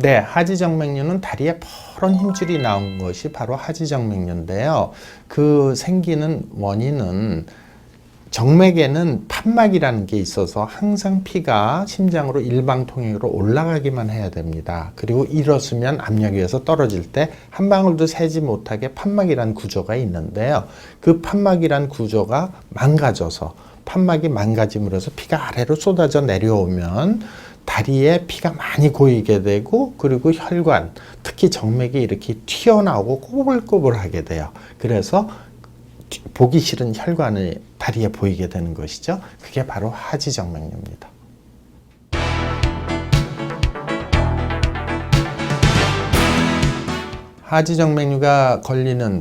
네, 하지정맥류는 다리에 푸른 힘줄이 나온 것이 바로 하지정맥류인데요. 그 생기는 원인은 정맥에는 판막이라는 게 있어서 항상 피가 심장으로 일방통행으로 올라가기만 해야 됩니다. 그리고 일었으면 압력이 어서 떨어질 때 한 방울도 새지 못하게 판막이라는 구조가 있는데요. 그 판막이라는 구조가 망가져서 판막이 망가짐으로 해서 피가 아래로 쏟아져 내려오면 다리에 피가 많이 고이게 되고 그리고 혈관, 특히 정맥이 이렇게 튀어나오고 꼬불꼬불하게 돼요. 그래서 보기 싫은 혈관이 다리에 보이게 되는 것이죠. 그게 바로 하지정맥류입니다. 하지정맥류가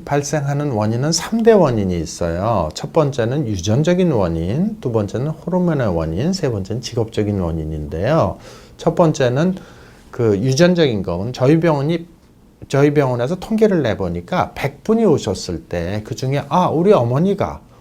발생하는 원인은 3대 원인이 있어요. 첫 번째는 유전적인 원인, 두 번째는 호르몬의 원인, 세 번째는 직업적인 원인인데요. 첫 번째는 그 유전적인 건 저희 병원에서 통계를 내보니까 100분이 오셨을 때 그 중에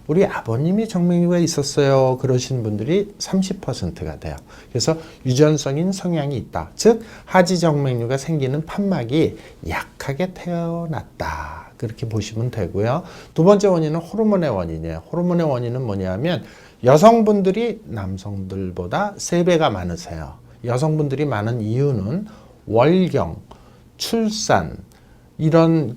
우리 아버님이 정맥류가 있었어요. 그러신 분들이 30%가 돼요. 그래서 유전성인 성향이 있다. 즉 하지정맥류가 생기는 판막이 약하게 태어났다. 그렇게 보시면 되고요. 두 번째 원인은 호르몬의 원인이에요. 호르몬의 원인은 뭐냐면 여성분들이 남성들보다 3배가 많으세요. 여성분들이 많은 이유는 월경, 출산, 이런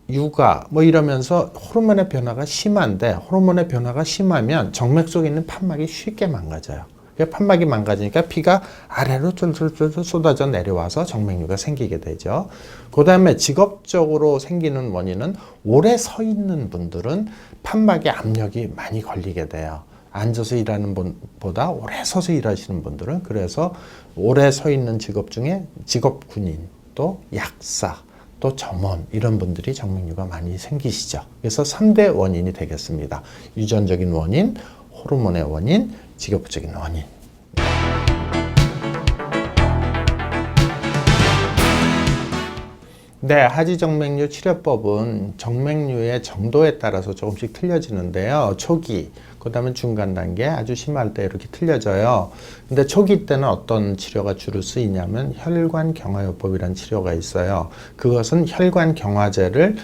육아 이러면서 호르몬의 변화가 심한데, 호르몬의 변화가 심하면 정맥 속에 있는 판막이 쉽게 망가져요. 판막이 망가지니까 피가 아래로 쫄쫄쫄 쏟아져 내려와서 정맥류가 생기게 되죠. 그 다음에 직업적으로 생기는 원인은 오래 서 있는 분들은 판막에 압력이 많이 걸리게 돼요. 앉아서 일하는 분보다 오래 서서 일하시는 분들은. 그래서 오래 서 있는 직업 중에 직업 군인, 또 약사, 또 점원, 이런 분들이 정맥류가 많이 생기시죠. 그래서 3대 원인이 되겠습니다. 유전적인 원인, 호르몬의 원인, 직업적인 원인. 네, 하지정맥류 치료법은 정맥류의 정도에 따라서 조금씩 틀려지는데요. 초기, 그 다음에 중간 단계, 아주 심할 때 이렇게 틀려져요. 근데 초기 때는 어떤 치료가 주로 쓰이냐면 혈관 경화요법이라는 치료가 있어요. 그것은 혈관 경화제를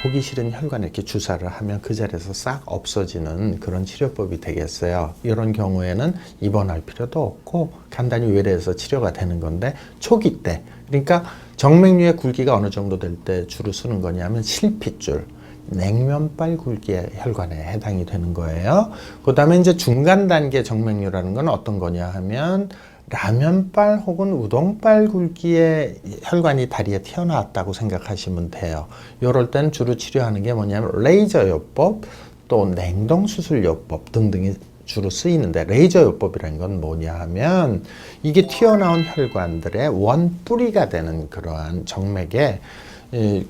보기 싫은 혈관에 이렇게 주사를 하면 그 자리에서 싹 없어지는 그런 치료법이 되겠어요. 이런 경우에는 입원할 필요도 없고 간단히 외래에서 치료가 되는 건데, 초기 때, 그러니까 정맥류의 굵기가 어느 정도 될 때 주로 쓰는 거냐면 실핏줄, 냉면발 굵기의 혈관에 해당이 되는 거예요. 그 다음에 이제 중간 단계 정맥류라는 건 어떤 거냐 하면 라면발 혹은 우동발 굵기의 혈관이 다리에 튀어나왔다고 생각하시면 돼요. 이럴 때는 주로 치료하는 게 뭐냐면 레이저요법, 또 냉동수술요법 등등이 주로 쓰이는데, 레이저요법이라는 건 뭐냐 하면 이게 튀어나온 혈관들의 원뿌리가 되는 그러한 정맥에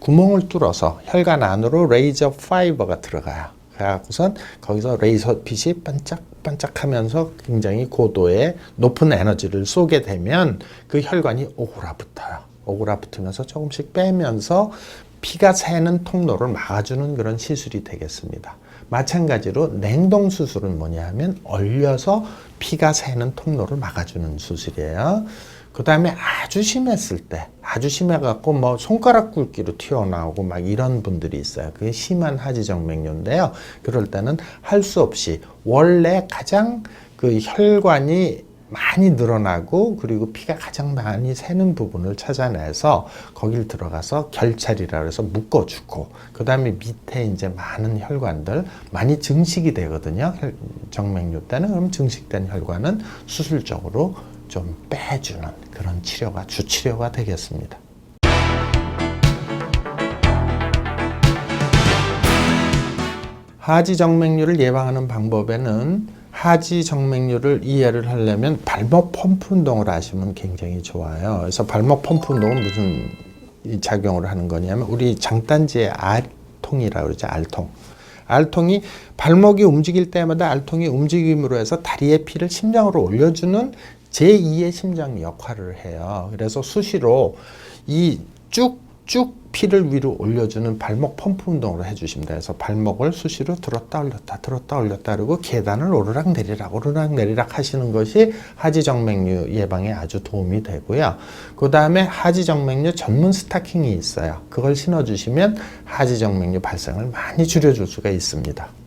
구멍을 뚫어서 혈관 안으로 레이저 파이버가 들어가요. 그래서 거기서 레이저빛이 반짝반짝하면서 굉장히 고도의 높은 에너지를 쏘게 되면 그 혈관이 오그라붙어요. 오그라붙으면서 조금씩 빼면서 피가 새는 통로를 막아주는 그런 시술이 되겠습니다. 마찬가지로 냉동수술은 뭐냐 하면 얼려서 피가 새는 통로를 막아주는 수술이에요. 그 다음에 아주 심했을 때, 아주 심해갖고 손가락 굵기로 튀어나오고 이런 분들이 있어요. 그게 심한 하지정맥류인데요. 그럴 때는 할 수 없이 원래 가장 그 혈관이 많이 늘어나고 그리고 피가 가장 많이 새는 부분을 찾아내서 거길 들어가서 결찰이라 해서 묶어주고, 그 다음에 밑에 이제 많은 혈관들 많이 증식이 되거든요. 정맥류 때는. 그럼 증식된 혈관은 수술적으로 좀 빼주는 그런 치료가 주치료가 되겠습니다. 하지정맥류를 예방하는 방법에는 하지정맥류를 이해를 하려면 발목 펌프 운동을 하시면 굉장히 좋아요. 그래서 발목 펌프 운동은 무슨 작용을 하는 거냐면 우리 장단지의 알통이라고 그러죠. 알통이 발목이 움직일 때마다 알통이 움직임으로 해서 다리의 피를 심장으로 올려주는 제2의 심장 역할을 해요. 그래서 수시로 이 쭉 쭉 피를 위로 올려주는 발목 펌프 운동으로 해주시면 돼요. 그래서 발목을 수시로 들었다 올렸다 들었다 올렸다 그리고 계단을 오르락 내리락 하시는 것이 하지정맥류 예방에 아주 도움이 되고요. 그 다음에 하지정맥류 전문 스타킹이 있어요. 그걸 신어주시면 하지정맥류 발생을 많이 줄여줄 수가 있습니다.